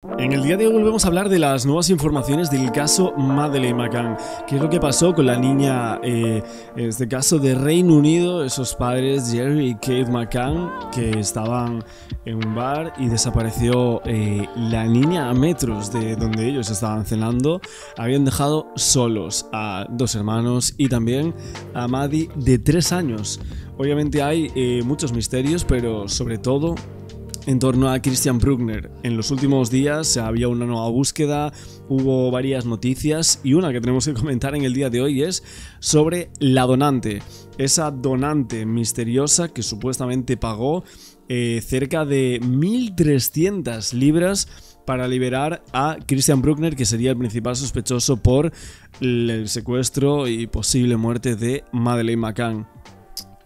En el día de hoy volvemos a hablar de las nuevas informaciones del caso Madeleine McCann. ¿Qué es lo que pasó con la niña, en este caso de Reino Unido, esos padres Jerry y Kate McCann, que estaban en un bar y desapareció la niña a metros de donde ellos estaban cenando? Habían dejado solos a dos hermanos y también a Maddie de 3 años. Obviamente hay muchos misterios, pero sobre todo en torno a Christian Bruckner. En los últimos días había una nueva búsqueda, hubo varias noticias y una que tenemos que comentar en el día de hoy es sobre la donante. Esa donante misteriosa que supuestamente pagó cerca de 1.300 libras para liberar a Christian Bruckner, que sería el principal sospechoso por el secuestro y posible muerte de Madeleine McCann.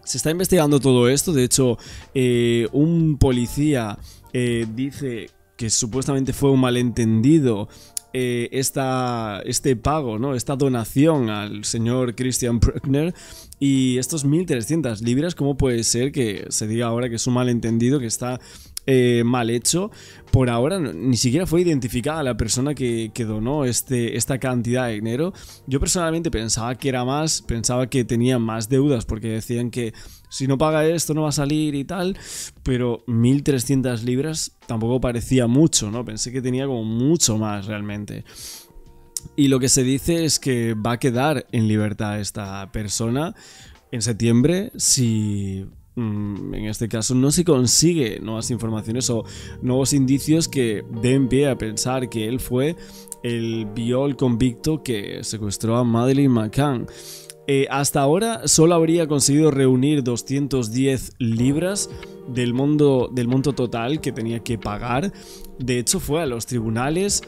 Se está investigando todo esto. De hecho, un policía dice que supuestamente fue un malentendido este pago, ¿no? Esta donación al señor Christian Bruckner. Y estos 1.300 libras, ¿cómo puede ser que se diga ahora que es un malentendido, que está mal hecho? Por ahora ni siquiera fue identificada la persona que donó esta cantidad de dinero. Yo personalmente pensaba que era más, pensaba que tenía más deudas porque decían que si no paga esto no va a salir y tal, pero 1.300 libras tampoco parecía mucho, ¿no? Pensé que tenía como mucho más realmente. Y lo que se dice es que va a quedar en libertad esta persona en septiembre si en este caso no se consigue nuevas informaciones o nuevos indicios que den pie a pensar que él fue el convicto que secuestró a Madeleine McCann. Hasta ahora solo habría conseguido reunir 210 libras del monto total que tenía que pagar. De hecho, fue a los tribunales,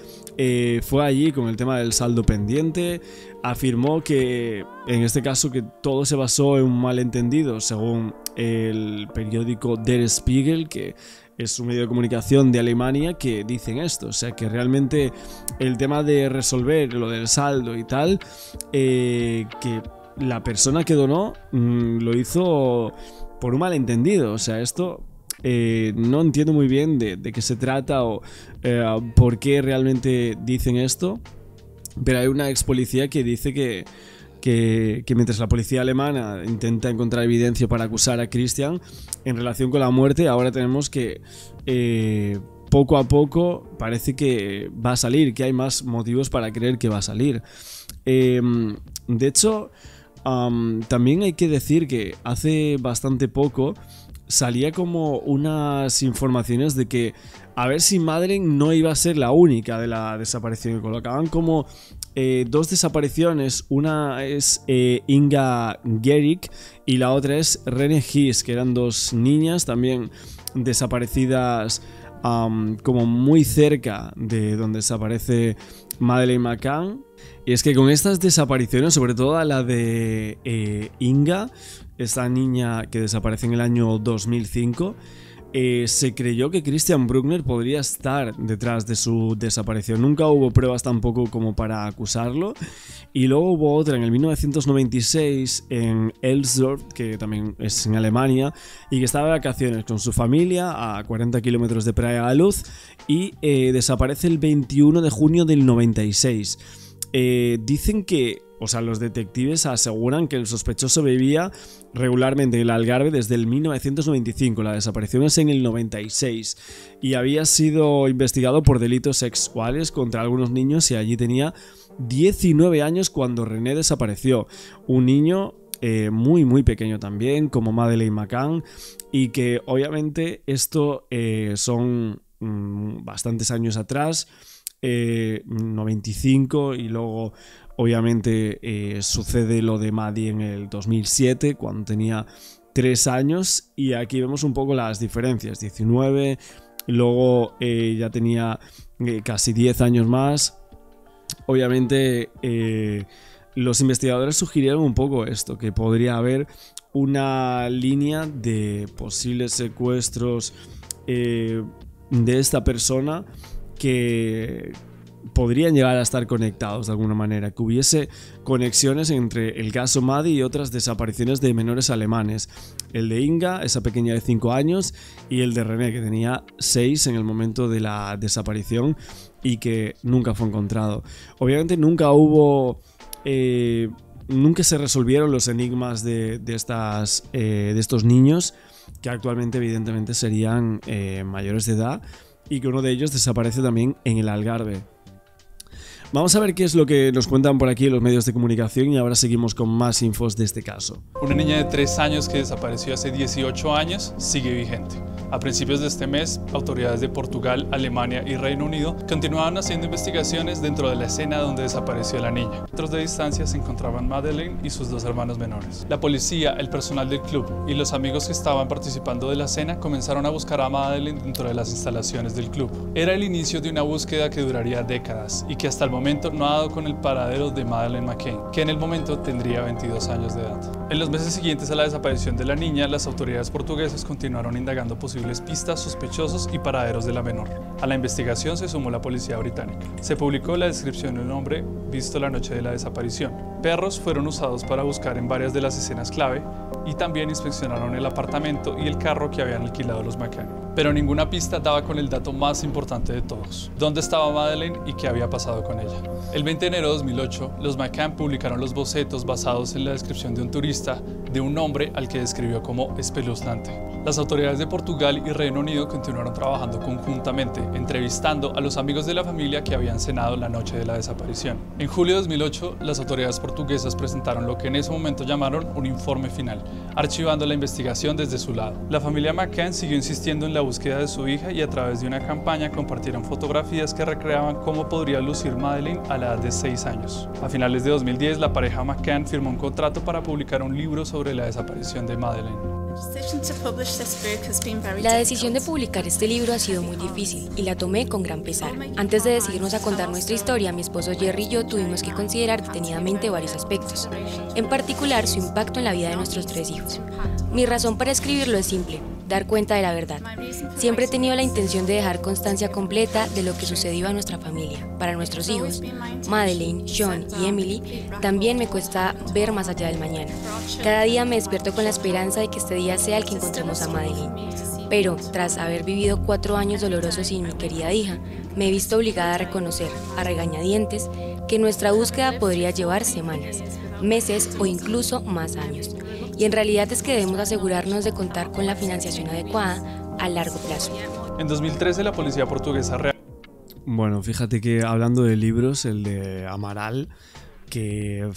fue allí con el tema del saldo pendiente, afirmó que en este caso que todo se basó en un malentendido, según el periódico Der Spiegel, que es un medio de comunicación de Alemania, que dicen esto. O sea, que realmente el tema de resolver lo del saldo y tal, que la persona que donó lo hizo por un malentendido. O sea, esto no entiendo muy bien de qué se trata o por qué realmente dicen esto. Pero hay una ex policía que dice que mientras la policía alemana intenta encontrar evidencia para acusar a Christian en relación con la muerte, ahora tenemos que poco a poco parece que va a salir, que hay más motivos para creer que va a salir. De hecho, también hay que decir que hace bastante poco salía como unas informaciones de que a ver si Madeleine no iba a ser la única de la desaparición, que colocaban como dos desapariciones. Una es Inga Gerick y la otra es Rene Hiss, que eran dos niñas también desaparecidas como muy cerca de donde desaparece Madeleine McCann. Y es que con estas desapariciones, sobre todo a la de Inga, esta niña que desaparece en el año 2005, se creyó que Christian Bruckner podría estar detrás de su desaparición. Nunca hubo pruebas tampoco como para acusarlo. Y luego hubo otra en el 1996 en Elsdorf, que también es en Alemania, y que estaba de vacaciones con su familia a 40 kilómetros de Praia da Luz y desaparece el 21 de junio del 96. Dicen que, o sea, los detectives aseguran que el sospechoso vivía regularmente en el Algarve desde el 1995, la desaparición es en el 96, y había sido investigado por delitos sexuales contra algunos niños y allí tenía 19 años cuando René desapareció, un niño muy pequeño también, como Madeleine McCann, y que obviamente esto son bastantes años atrás, 95, y luego obviamente sucede lo de Maddie en el 2007 cuando tenía 3 años, y aquí vemos un poco las diferencias, 19, luego ya tenía casi 10 años más. Obviamente los investigadores sugirieron un poco esto, que podría haber una línea de posibles secuestros de esta persona que podrían llegar a estar conectados de alguna manera, que hubiese conexiones entre el caso Maddie y otras desapariciones de menores alemanes. el de Inga, esa pequeña de 5 años, y el de René, que tenía 6 en el momento de la desaparición y que nunca fue encontrado. Obviamente nunca se resolvieron los enigmas de estos niños, que actualmente evidentemente serían mayores de edad, y que uno de ellos desaparece también en el Algarve. Vamos a ver qué es lo que nos cuentan por aquí en los medios de comunicación y ahora seguimos con más infos de este caso. Una niña de 3 años que desapareció hace 18 años sigue vigente. A principios de este mes, autoridades de Portugal, Alemania y Reino Unido continuaban haciendo investigaciones dentro de la escena donde desapareció la niña. A metros de distancia se encontraban Madeleine y sus 2 hermanos menores. La policía, el personal del club y los amigos que estaban participando de la cena comenzaron a buscar a Madeleine dentro de las instalaciones del club. Era el inicio de una búsqueda que duraría décadas y que hasta el momento no ha dado con el paradero de Madeleine McCann, que en el momento tendría 22 años de edad. En los meses siguientes a la desaparición de la niña, las autoridades portuguesas continuaron indagando posibles pistas, sospechosos y paraderos de la menor. A la investigación se sumó la policía británica. Se publicó la descripción de un hombre visto la noche de la desaparición. Perros fueron usados para buscar en varias de las escenas clave y también inspeccionaron el apartamento y el carro que habían alquilado los McCann. Pero ninguna pista daba con el dato más importante de todos: dónde estaba Madeleine y qué había pasado con ella. El 20 de enero de 2008, los McCann publicaron los bocetos basados en la descripción de un turista de un hombre al que describió como espeluznante. Las autoridades de Portugal y Reino Unido continuaron trabajando conjuntamente, entrevistando a los amigos de la familia que habían cenado la noche de la desaparición. En julio de 2008, las autoridades portuguesas presentaron lo que en ese momento llamaron un informe final, archivando la investigación desde su lado. La familia McCann siguió insistiendo en la búsqueda de su hija y a través de una campaña compartieron fotografías que recreaban cómo podría lucir Madeleine a la edad de 6 años. A finales de 2010, la pareja McCann firmó un contrato para publicar un libro sobre la desaparición de Madeleine. La decisión de publicar este libro ha sido muy difícil y la tomé con gran pesar. Antes de decidirnos a contar nuestra historia, mi esposo Jerry y yo tuvimos que considerar detenidamente varios aspectos, en particular su impacto en la vida de nuestros 3 hijos. Mi razón para escribirlo es simple: dar cuenta de la verdad. Siempre he tenido la intención de dejar constancia completa de lo que sucedió a nuestra familia. Para nuestros hijos, Madeleine, Sean y Emily, también me cuesta ver más allá del mañana. Cada día me despierto con la esperanza de que este día sea el que encontremos a Madeleine. Pero, tras haber vivido 4 años dolorosos sin mi querida hija, me he visto obligada a reconocer, a regañadientes, que nuestra búsqueda podría llevar semanas, meses o incluso más años. Y en realidad es que debemos asegurarnos de contar con la financiación adecuada a largo plazo. En 2013 la policía portuguesa Bueno, fíjate que hablando de libros, el de Amaral, que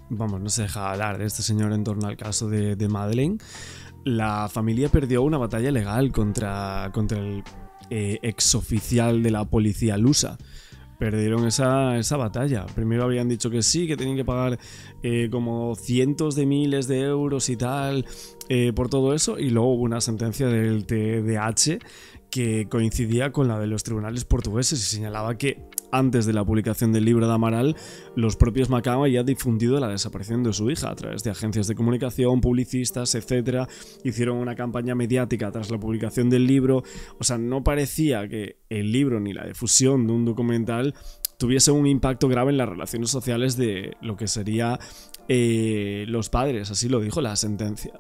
vamos, no se deja hablar de este señor en torno al caso de Madeleine. La familia perdió una batalla legal contra el exoficial de la policía lusa. Perdieron esa batalla. Primero habían dicho que sí, que tenían que pagar como cientos de miles de euros y tal por todo eso, y luego hubo una sentencia del TDH que coincidía con la de los tribunales portugueses y señalaba que antes de la publicación del libro de Amaral, los propios McCann habían difundido la desaparición de su hija a través de agencias de comunicación, publicistas, etc. Hicieron una campaña mediática tras la publicación del libro. O sea, no parecía que el libro ni la difusión de un documental tuviese un impacto grave en las relaciones sociales de lo que sería los padres, así lo dijo la sentencia.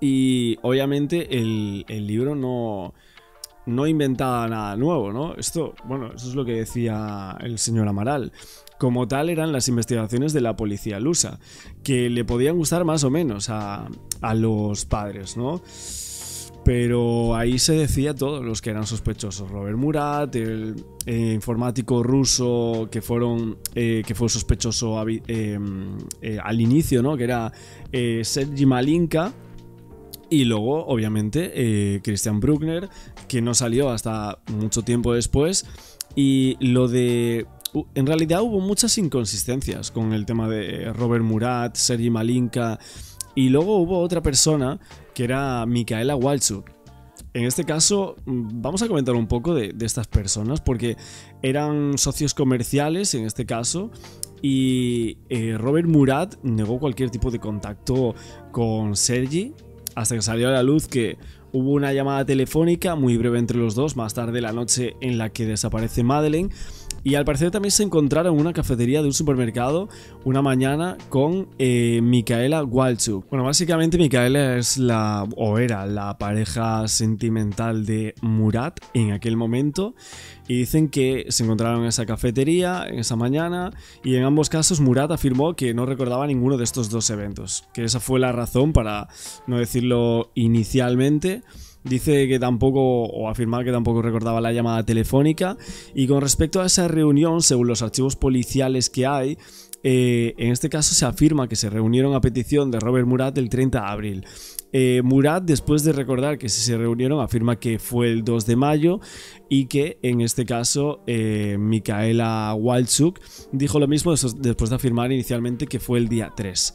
Y obviamente el libro no inventaba nada nuevo, ¿no? Eso es lo que decía el señor Amaral. Como tal eran las investigaciones de la policía lusa, que le podían gustar más o menos a los padres, ¿no? Pero ahí se decía todos los que eran sospechosos. Robert Murat, el informático ruso que fue sospechoso al inicio, ¿no? Que era Sergi Malinka. Y luego, obviamente, Christian Bruckner, que no salió hasta mucho tiempo después. Y en realidad hubo muchas inconsistencias con el tema de Robert Murat, Sergi Malinka. Y luego hubo otra persona que era Micaela Walchuk. En este caso, vamos a comentar un poco de estas personas, porque eran socios comerciales en este caso. Y Robert Murat negó cualquier tipo de contacto con Sergi, hasta que salió a la luz que hubo una llamada telefónica muy breve entre los dos, más tarde la noche en la que desaparece Madeleine, Y al parecer también se encontraron en una cafetería de un supermercado una mañana con Michaela Walchuk. Bueno, básicamente Michaela era la pareja sentimental de Murat en aquel momento, y dicen que se encontraron en esa cafetería en esa mañana, y en ambos casos Murat afirmó que no recordaba ninguno de estos dos eventos, que esa fue la razón, para no decirlo inicialmente. Dice que tampoco, o afirmaba que tampoco recordaba la llamada telefónica. Y con respecto a esa reunión, según los archivos policiales que hay, en este caso se afirma que se reunieron a petición de Robert Murat el 30 de abril. Murat, después de recordar que se reunieron, afirma que fue el 2 de mayo y que en este caso Michaela Walchuk dijo lo mismo después de afirmar inicialmente que fue el día 3.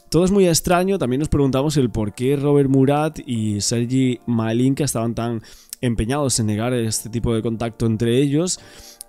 Todo es muy extraño. También nos preguntamos el por qué Robert Murat y Sergei Malinka estaban tan empeñados en negar este tipo de contacto entre ellos.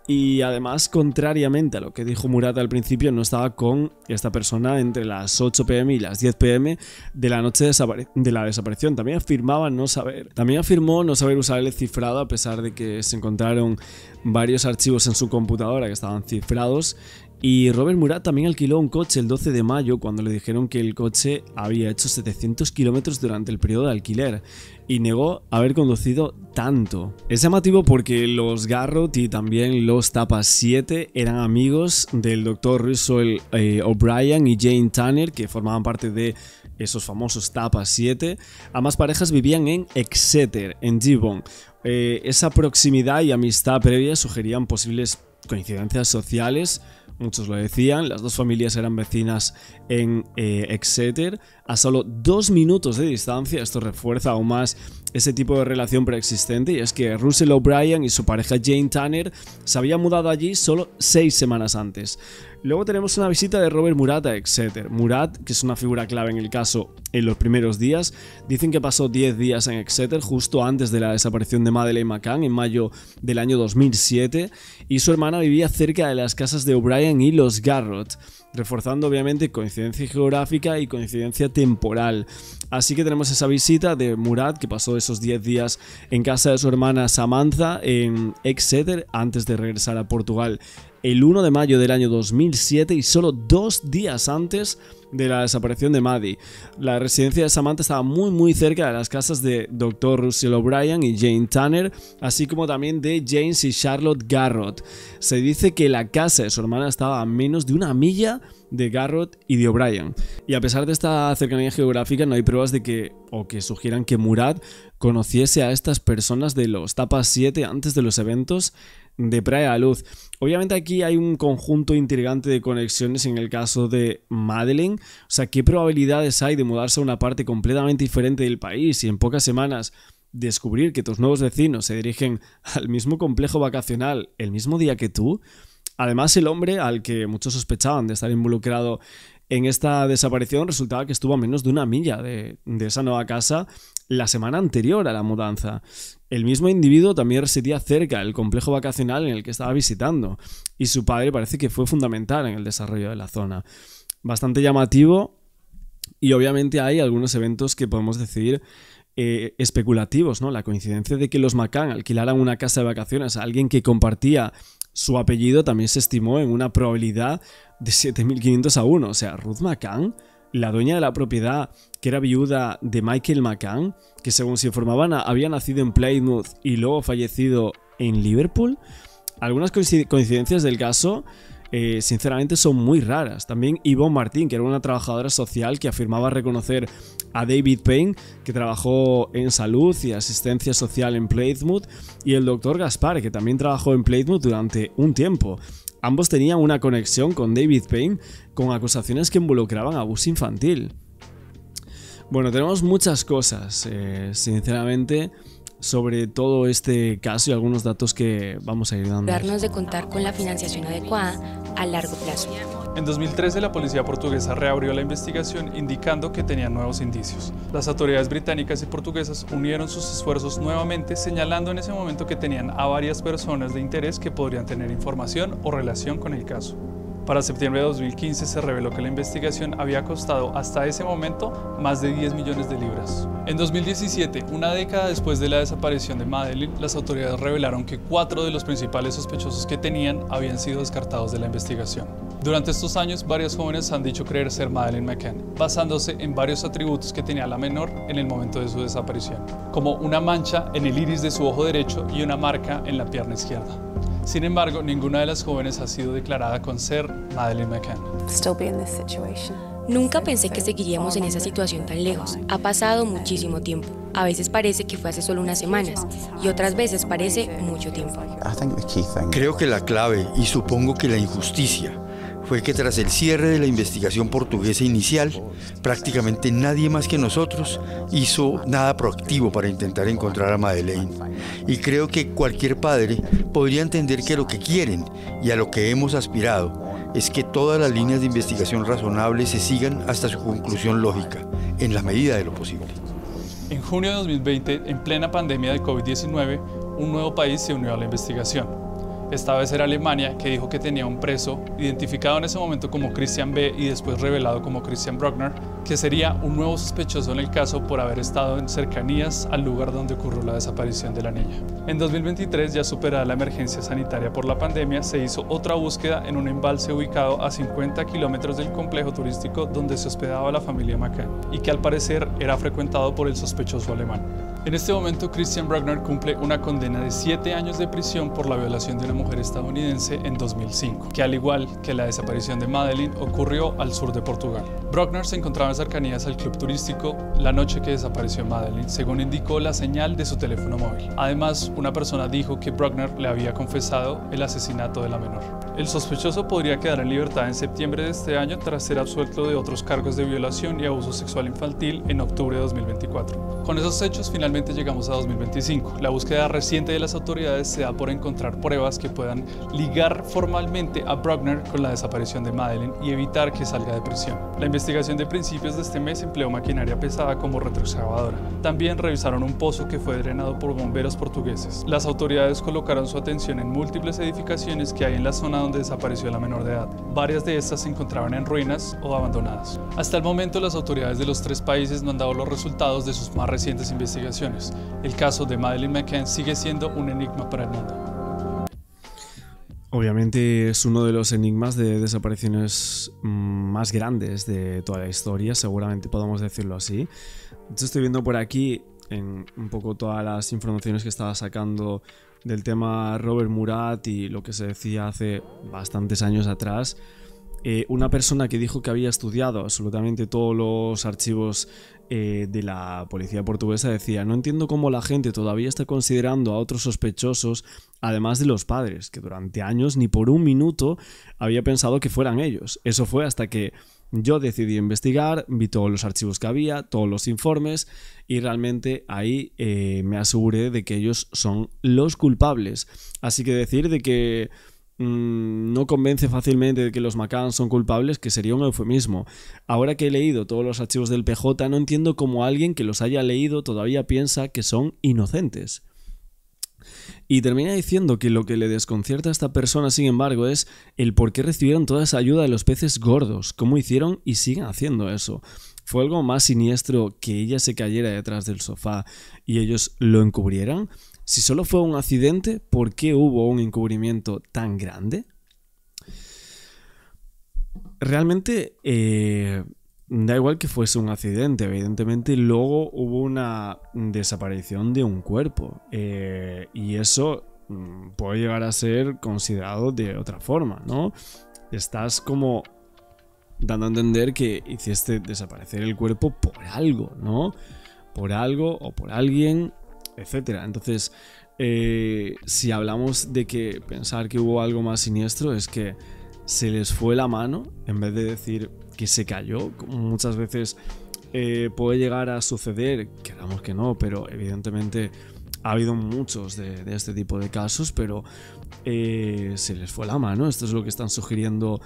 Y además, contrariamente a lo que dijo Murat al principio, no estaba con esta persona entre las 8 p.m. y las 10 p.m. de la noche de la desaparición. También afirmó no saber usar el cifrado, a pesar de que se encontraron varios archivos en su computadora que estaban cifrados. Y Robert Murat también alquiló un coche el 12 de mayo cuando le dijeron que el coche había hecho 700 kilómetros durante el periodo de alquiler, y negó haber conducido tanto. Es llamativo porque los Garrott y también los Tapa 7 eran amigos del Dr. Russell O'Brien y Jane Tanner, que formaban parte de esos famosos Tapa 7. Ambas parejas vivían en Exeter, en Devon. Esa proximidad y amistad previa sugerían posibles coincidencias sociales. Muchos lo decían. Las dos familias eran vecinas en Exeter, a solo 2 minutos de distancia. Esto refuerza aún más ese tipo de relación preexistente, y es que Russell O'Brien y su pareja Jane Tanner se habían mudado allí solo 6 semanas antes. Luego tenemos una visita de Robert Murat a Exeter. Murat, que es una figura clave en el caso en los primeros días, dicen que pasó 10 días en Exeter justo antes de la desaparición de Madeleine McCann en mayo del año 2007, y su hermana vivía cerca de las casas de O'Brien y los Garrott, reforzando obviamente coincidencia geográfica y coincidencia temporal. Así que tenemos esa visita de Murat, que pasó esos 10 días en casa de su hermana Samantha en Exeter antes de regresar a Portugal el 1 de mayo del año 2007, y solo 2 días antes de la desaparición de Maddie. La residencia de Samantha estaba muy cerca de las casas de Dr. Russell O'Brien y Jane Tanner, así como también de James y Charlotte Garrott. Se dice que la casa de su hermana estaba a menos de 1 milla de Garrott y de O'Brien. Y a pesar de esta cercanía geográfica, no hay pruebas de que sugieran que Murat conociese a estas personas de los Tapa 7 antes de los eventos de Praia da Luz. Obviamente aquí hay un conjunto intrigante de conexiones en el caso de Madeleine. O sea, ¿qué probabilidades hay de mudarse a una parte completamente diferente del país y en pocas semanas descubrir que tus nuevos vecinos se dirigen al mismo complejo vacacional el mismo día que tú? Además, el hombre al que muchos sospechaban de estar involucrado en esta desaparición resultaba que estuvo a menos de 1 milla de esa nueva casa la semana anterior a la mudanza. El mismo individuo también residía cerca del complejo vacacional en el que estaba visitando, y su padre parece que fue fundamental en el desarrollo de la zona. Bastante llamativo, y obviamente hay algunos eventos que podemos decir especulativos, ¿no? La coincidencia de que los McCann alquilaran una casa de vacaciones a alguien que compartía su apellido también se estimó en una probabilidad de 7.500 a 1. O sea, Ruth McCann, la dueña de la propiedad, que era viuda de Michael McCann, que según se informaban había nacido en Plymouth y luego fallecido en Liverpool. Algunas coincidencias del caso sinceramente son muy raras. También Yvonne Martin, que era una trabajadora social que afirmaba reconocer a David Payne, que trabajó en salud y asistencia social en Plymouth, y el Dr. Gaspar, que también trabajó en Plymouth durante un tiempo. Ambos tenían una conexión con David Payne, con acusaciones que involucraban abuso infantil. Bueno, tenemos muchas cosas, sinceramente, sobre todo este caso, y algunos datos que vamos a ir dando. Darnos de contar con la financiación adecuada a largo plazo. En 2013 la policía portuguesa reabrió la investigación indicando que tenían nuevos indicios. Las autoridades británicas y portuguesas unieron sus esfuerzos nuevamente, señalando en ese momento que tenían a varias personas de interés que podrían tener información o relación con el caso. Para septiembre de 2015 se reveló que la investigación había costado hasta ese momento más de 10 millones de libras. En 2017, una década después de la desaparición de Madeleine, las autoridades revelaron que 4 de los principales sospechosos que tenían habían sido descartados de la investigación. Durante estos años, varios jóvenes han dicho creer ser Madeleine McCann, basándose en varios atributos que tenía la menor en el momento de su desaparición, como una mancha en el iris de su ojo derecho y una marca en la pierna izquierda. Sin embargo, ninguna de las jóvenes ha sido declarada con ser Madeleine McCann. Nunca pensé que seguiríamos en esa situación tan lejos. Ha pasado muchísimo tiempo. A veces parece que fue hace solo unas semanas y otras veces parece mucho tiempo. Creo que la clave, y supongo que la injusticia, fue que tras el cierre de la investigación portuguesa inicial, prácticamente nadie más que nosotros hizo nada proactivo para intentar encontrar a Madeleine. Y creo que cualquier padre podría entender que lo que quieren y a lo que hemos aspirado es que todas las líneas de investigación razonables se sigan hasta su conclusión lógica, en la medida de lo posible. En junio de 2020, en plena pandemia de COVID-19, un nuevo país se unió a la investigación. Esta vez era Alemania, que dijo que tenía un preso, identificado en ese momento como Christian B. y después revelado como Christian Bruckner, que sería un nuevo sospechoso en el caso por haber estado en cercanías al lugar donde ocurrió la desaparición de la niña. En 2023, ya superada la emergencia sanitaria por la pandemia, se hizo otra búsqueda en un embalse ubicado a 50 kilómetros del complejo turístico donde se hospedaba la familia McCann y que al parecer era frecuentado por el sospechoso alemán. En este momento, Christian Bruckner cumple una condena de 7 años de prisión por la violación de una mujer estadounidense en 2005, que al igual que la desaparición de Madeleine ocurrió al sur de Portugal. Bruckner se encontraba en cercanías al club turístico la noche que desapareció Madeleine, según indicó la señal de su teléfono móvil. Además, una persona dijo que Bruckner le había confesado el asesinato de la menor. El sospechoso podría quedar en libertad en septiembre de este año tras ser absuelto de otros cargos de violación y abuso sexual infantil en octubre de 2024. Con esos hechos, finalmente llegamos a 2025. La búsqueda reciente de las autoridades se da por encontrar pruebas que puedan ligar formalmente a Bruckner con la desaparición de Madeleine y evitar que salga de prisión. La investigación de principios de este mes empleó maquinaria pesada como retroexcavadora. También revisaron un pozo que fue drenado por bomberos portugueses. Las autoridades colocaron su atención en múltiples edificaciones que hay en la zona donde desapareció la menor de edad. Varias de estas se encontraban en ruinas o abandonadas. Hasta el momento, las autoridades de los 3 países no han dado los resultados de sus más recientes investigaciones. El caso de Madeleine McCann sigue siendo un enigma para el mundo. Obviamente es uno de los enigmas de desapariciones más grandes de toda la historia, seguramente podemos decirlo así. De hecho, estoy viendo por aquí en un poco todas las informaciones que estaba sacando del tema Robert Murat y lo que se decía hace bastantes años atrás. Una persona que dijo que había estudiado absolutamente todos los archivos de la policía portuguesa decía: no entiendo cómo la gente todavía está considerando a otros sospechosos además de los padres, que durante años ni por un minuto había pensado que fueran ellos. Eso fue hasta que yo decidí investigar, vi todos los archivos que había, todos los informes, y realmente ahí me aseguré de que ellos son los culpables. Así que decir de que no convence fácilmente de que los McCann son culpables, que sería un eufemismo. Ahora que he leído todos los archivos del PJ, no entiendo cómo alguien que los haya leído todavía piensa que son inocentes. Y termina diciendo que lo que le desconcierta a esta persona, sin embargo, es el por qué recibieron toda esa ayuda de los peces gordos, cómo hicieron y siguen haciendo eso. ¿Fue algo más siniestro que ella se cayera detrás del sofá y ellos lo encubrieran? Si solo fue un accidente, ¿por qué hubo un encubrimiento tan grande? Realmente da igual que fuese un accidente, evidentemente luego hubo una desaparición de un cuerpo y eso puede llegar a ser considerado de otra forma, ¿no? Estás como dando a entender que hiciste desaparecer el cuerpo por algo, ¿no? Por algo o por alguien, etcétera. Entonces, si hablamos de que pensar que hubo algo más siniestro, es que se les fue la mano en vez de decir que se cayó, como muchas veces puede llegar a suceder, queramos que no, pero evidentemente ha habido muchos de este tipo de casos, pero se les fue la mano. Esto es lo que están sugiriendo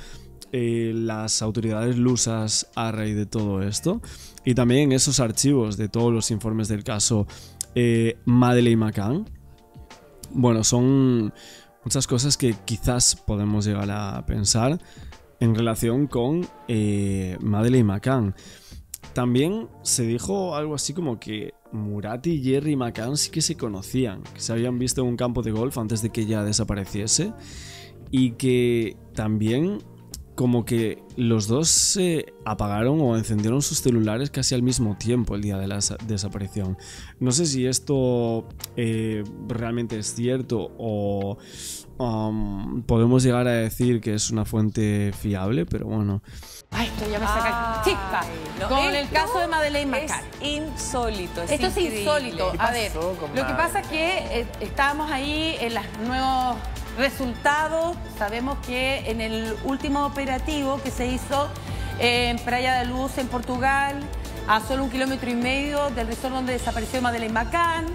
las autoridades lusas a raíz de todo esto. Y también esos archivos de todos los informes del caso Madeleine McCann, bueno, son muchas cosas que quizás podemos llegar a pensar, en relación con Madeleine McCann. También se dijo algo así como que Murat y Jerry McCann sí que se conocían, que se habían visto en un campo de golf antes de que ella desapareciese, y que también como que los dos se apagaron o encendieron sus celulares casi al mismo tiempo el día de la desaparición. No sé si esto realmente es cierto o podemos llegar a decir que es una fuente fiable, pero bueno. Ay, esto ya me saca chispa. No, con el caso de Madeleine McCann. Es insólito. Esto es insólito. A ver, lo que pasa es que estábamos ahí en los nuevos resultados. Sabemos que en el último operativo que se hizo en Praia da Luz, en Portugal, a solo 1,5 kilómetros del resort donde desapareció Madeleine McCann,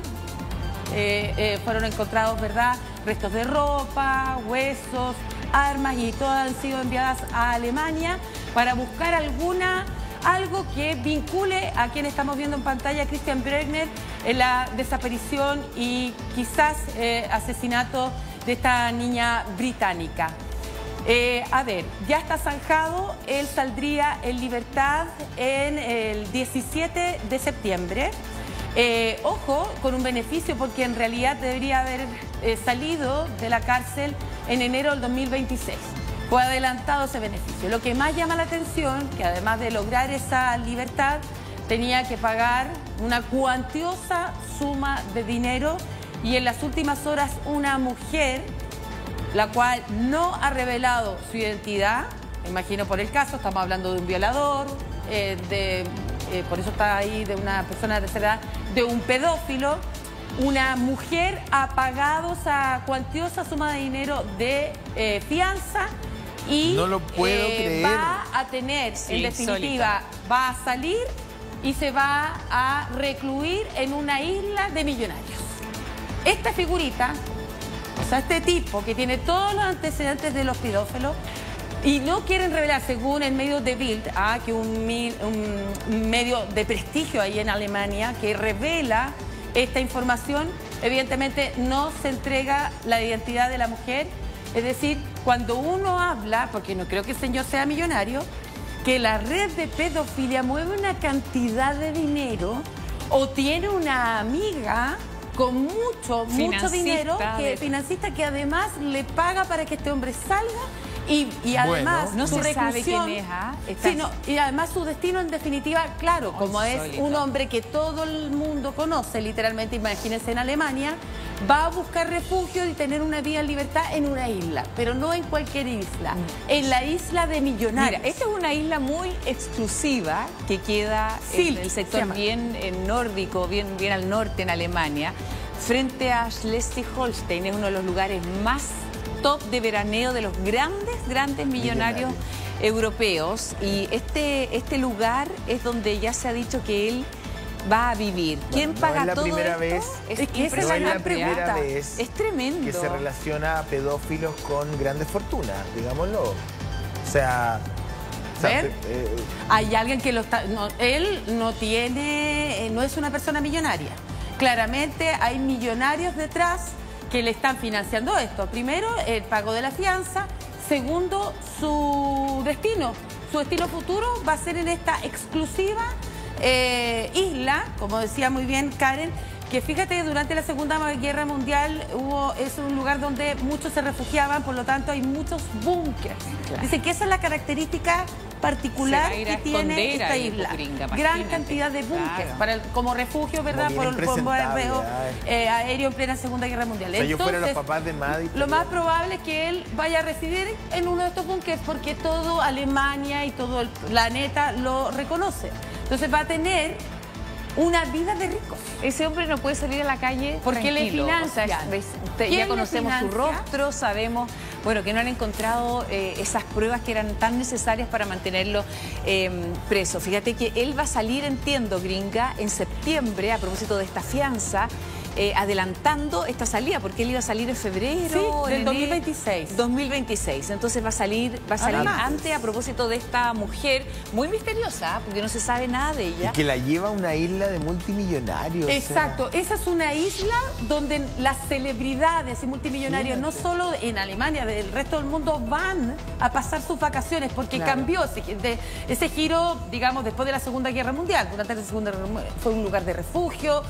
fueron encontrados, ¿verdad?, restos de ropa, huesos, armas, y todas han sido enviadas a Alemania para buscar algo que vincule a quien estamos viendo en pantalla, Christian Bruckner, en la desaparición y quizás asesinato de esta niña británica. A ver, ya está zanjado, él saldría en libertad en el 17 de septiembre. Ojo, con un beneficio, porque en realidad debería haber salido de la cárcel en enero del 2026. Fue adelantado ese beneficio. Lo que más llama la atención, que además de lograr esa libertad, tenía que pagar una cuantiosa suma de dinero, y en las últimas horas una mujer, la cual no ha revelado su identidad, me imagino por el caso, estamos hablando de un violador, por eso está ahí, de una persona de tercera edad, de un pedófilo. Una mujer ha pagado esa cuantiosa suma de dinero de fianza y no lo puedo creer. Va a tener, en definitiva, va a salir y se va a recluir en una isla de millonarios. Esta figurita, o sea, este tipo que tiene todos los antecedentes de los pedófilos, y no quieren revelar, según el medio de Bild, que un medio de prestigio ahí en Alemania, que revela esta información, evidentemente no se entrega la identidad de la mujer. Es decir, cuando uno habla, porque no creo que el señor sea millonario, que la red de pedofilia mueve una cantidad de dinero, o tiene una amiga con mucho dinero, financista, que además le paga para que este hombre salga. Y además, no su se sabe reclusión, quién es, sino, y además su destino, en definitiva, claro, como es un hombre que todo el mundo conoce, literalmente, imagínense, en Alemania, va a buscar refugio y tener una vida en libertad en una isla, pero no en cualquier isla, en la isla de millonarios. Mira, esta es una isla muy exclusiva que queda en el sector bien nórdico, bien al norte, en Alemania, frente a Schleswig-Holstein. Es uno de los lugares más top de veraneo de los grandes millonarios europeos, y este lugar es donde ya se ha dicho que él va a vivir. ¿Quién paga todo esto? Es que esa es la primera vez. Es tremendo. Que se relaciona a pedófilos con grandes fortunas, digámoslo. O sea, hay alguien que lo está... No, él no tiene... no es una persona millonaria. Claramente hay millonarios detrás que le están financiando esto. Primero, el pago de la fianza. Segundo, su destino futuro va a ser en esta exclusiva isla, como decía muy bien Karen, que fíjate que durante la Segunda Guerra Mundial es un lugar donde muchos se refugiaban, por lo tanto hay muchos búnkers. Claro. Dice que esa es la característica particular que tiene esta isla. Gran cantidad de búnkers, claro, como refugio, ¿verdad?, por el bombardeo aéreo en plena Segunda Guerra Mundial. O sea, entonces, fuera los papás de Maddie, lo más probable es que él vaya a residir en uno de estos búnkers, porque todo Alemania y todo el planeta lo reconoce. Entonces va a tener una vida de ricos. Ese hombre no puede salir a la calle porque le financia. Ya conocemos su rostro, sabemos, bueno, que no han encontrado esas pruebas que eran tan necesarias para mantenerlo preso. Fíjate que él va a salir, entiendo, Gringa, en septiembre, a propósito de esta fianza, adelantando esta salida, porque él iba a salir en febrero. Sí, del 2026. 2026. Entonces va a salir antes, a propósito de esta mujer muy misteriosa, porque no se sabe nada de ella. Y que la lleva a una isla de multimillonarios. Exacto, esa es una isla donde las celebridades y multimillonarios, no solo en Alemania, del resto del mundo, van a pasar sus vacaciones, porque cambió ese giro, digamos, después de la Segunda Guerra Mundial. Durante la Segunda Guerra Mundial fue un lugar de refugio,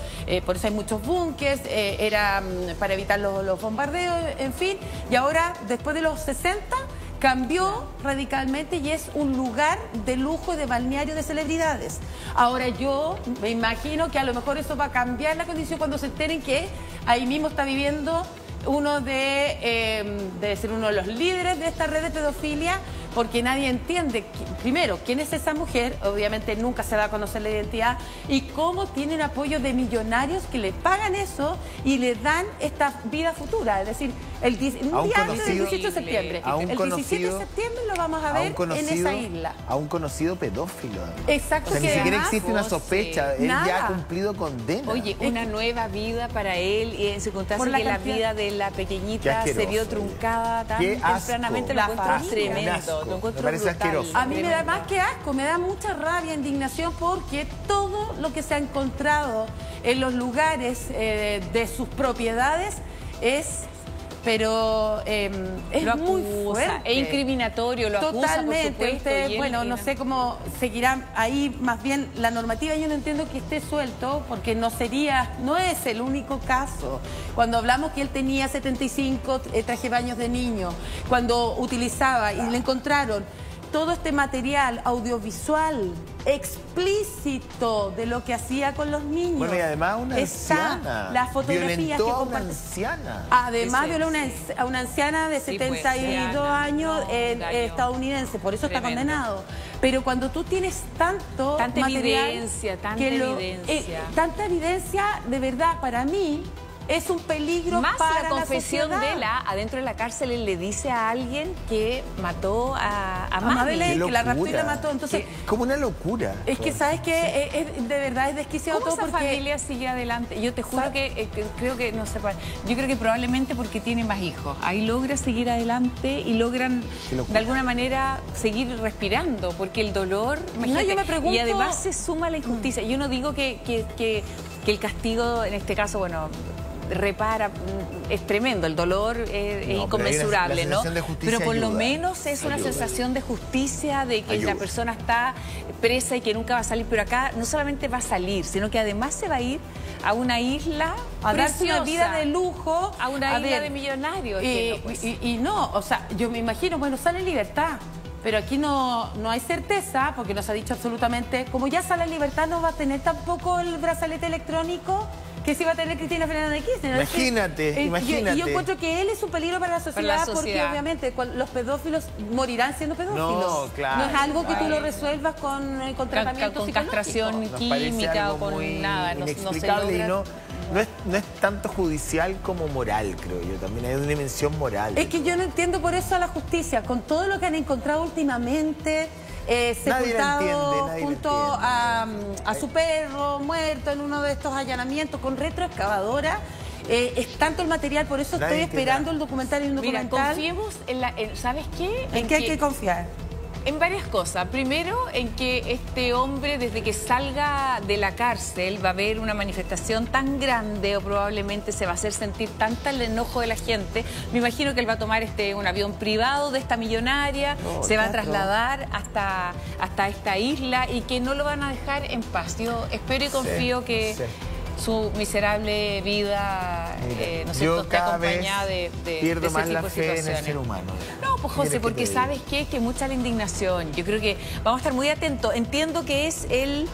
por eso hay muchos búnkers, era para evitar los bombardeos, en fin. Y ahora, después de los 60, cambió radicalmente y es un lugar de lujo, de balneario de celebridades. Ahora yo me imagino que a lo mejor eso va a cambiar la condición cuando se enteren que ahí mismo está viviendo uno debe ser uno de los líderes de esta red de pedofilia, porque nadie entiende, primero, quién es esa mujer, obviamente nunca se va a conocer la identidad, y cómo tienen apoyo de millonarios que le pagan eso y le dan esta vida futura. Es decir, un día antes del 18 de septiembre. El 17 de septiembre lo vamos a ver en esa isla. A un conocido pedófilo. Exacto. O sea, ni siquiera existe una sospecha, él nada. ya ha cumplido condena. Oye, una nueva vida para él, y en circunstancias que la vida de la pequeñita se vio truncada tan tempranamente, lo encuentro tremendo. Lo encuentro brutal. A mí me da más que asco, me da mucha rabia, indignación, porque todo lo que se ha encontrado en los lugares de sus propiedades es... Pero es muy fuerte. Es incriminatorio, lo acusa, totalmente. por supuesto. Usted, bueno, no sé cómo seguirá ahí más bien la normativa. Yo no entiendo que esté suelto, porque no es el único caso. Cuando hablamos que él tenía 75 traje baños de niño, cuando utilizaba y le encontraron todo este material audiovisual explícito de lo que hacía con los niños. Bueno, y además una anciana. Las fotografías que comparte. Además violó a una anciana de 72 años estadounidense, por eso está condenado. Pero cuando tú tienes tanta evidencia, tanta evidencia, de verdad, para mí es un peligro más para la confesión la de adentro de la cárcel. Él le dice a alguien que mató a Madeleine, que la raptó y la mató. Entonces, como una locura. Es que, ¿sabes qué? De verdad es desquiciado todo, porque... esa familia sigue adelante? Yo te juro que creo que, no sé, yo creo que probablemente porque tiene más hijos. Ahí logra seguir adelante y logran de alguna manera seguir respirando, porque el dolor... yo me pregunto... Y además se suma la injusticia. Yo no digo que el castigo, en este caso, bueno... repara, es tremendo, el dolor es inconmensurable, ¿no? Pero por lo menos es una sensación de justicia, de que la persona está presa y que nunca va a salir. Pero acá no solamente va a salir, sino que además se va a ir a una isla a darse una vida de lujo, a una isla de millonarios. Y no, o sea, yo me imagino, bueno, sale en libertad. Pero aquí no hay certeza, porque nos ha dicho absolutamente, como ya sale en libertad, no va a tener tampoco el brazalete electrónico que sí va a tener Cristina Fernández de Kirchner. Imagínate. Y yo encuentro que él es un peligro para la sociedad, porque obviamente los pedófilos morirán siendo pedófilos. No, claro. No es algo que tú lo resuelvas con tratamiento con castración química o con nada. No se logra. No es tanto judicial como moral, creo yo. También hay una dimensión moral. Es que yo no entiendo por eso a la justicia. Con todo lo que han encontrado últimamente, sepultado junto a su perro muerto en uno de estos allanamientos con retroexcavadora. Es tanto el material, por eso estoy esperando el documental y un documental. Mira, confiemos en ¿sabes qué? ¿En qué hay que confiar? En varias cosas. Primero, en que este hombre, desde que salga de la cárcel, va a haber una manifestación tan grande, o probablemente se va a hacer sentir tanto el enojo de la gente. Me imagino que él va a tomar un avión privado de esta millonaria, se va a trasladar hasta esta isla, y que no lo van a dejar en paz. Yo espero y confío que su miserable vida, ¿no es cierto?, esté acompañada de pierdo ese más tipo la de fe en el situaciones. ser humano. No, pues José, porque ¿sabes qué? Que mucha la indignación. Yo creo que vamos a estar muy atentos. Entiendo que es el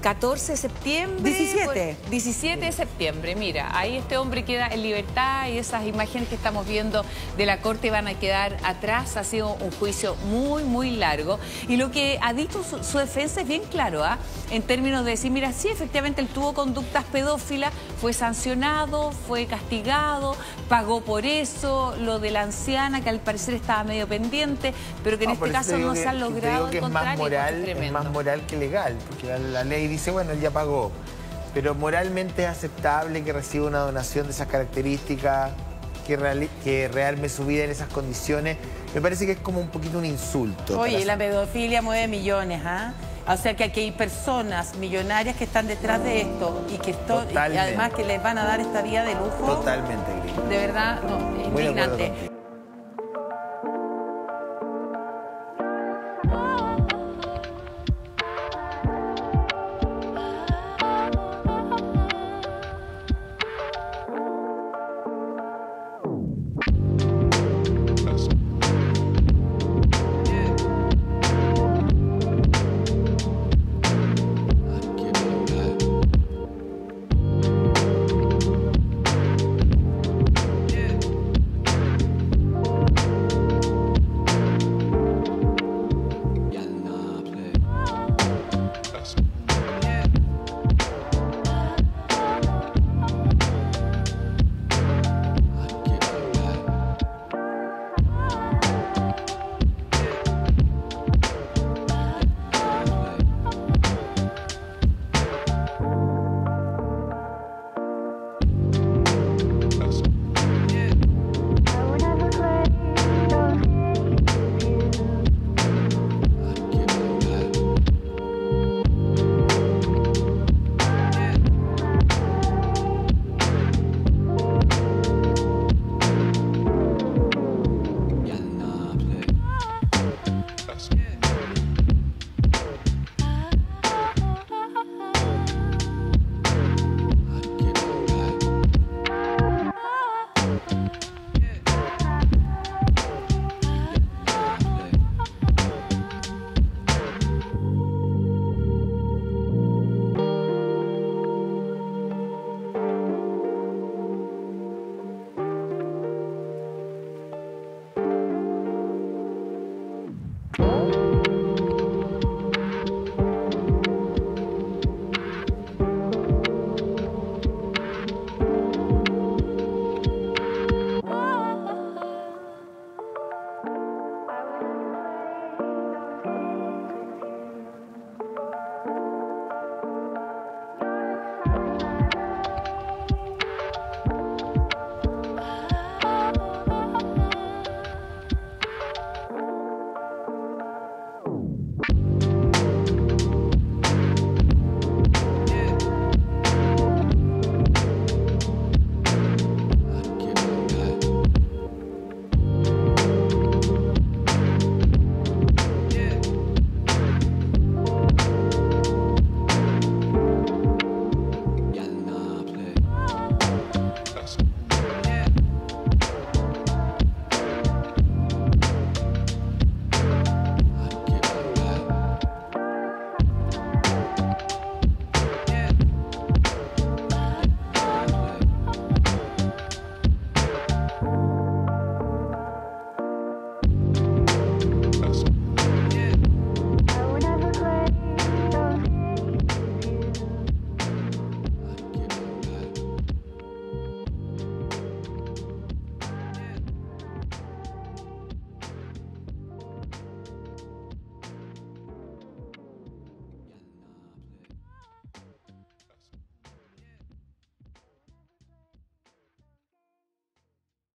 14 de septiembre. 17 de septiembre. Mira, ahí este hombre queda en libertad, y esas imágenes que estamos viendo de la corte van a quedar atrás. Ha sido un juicio muy, muy largo. Y lo que ha dicho su defensa es bien claro, en términos de decir, mira, sí, efectivamente él tuvo conductas pedófilas, fue sancionado, fue castigado, pagó por eso, lo de la anciana, que al parecer estaba medio pendiente, pero que en este caso no se ha logrado encontrar. Es más moral que legal, porque la ley dice, bueno, él ya pagó. Pero moralmente es aceptable que reciba una donación de esas características, que realme su vida en esas condiciones. Me parece que es como un poquito un insulto. Oye, la pedofilia mueve millones, ¿ah? O sea que aquí hay personas millonarias que están detrás de esto y que y además que les van a dar esta vida de lujo. Totalmente, Gris. De verdad, no, es indignante.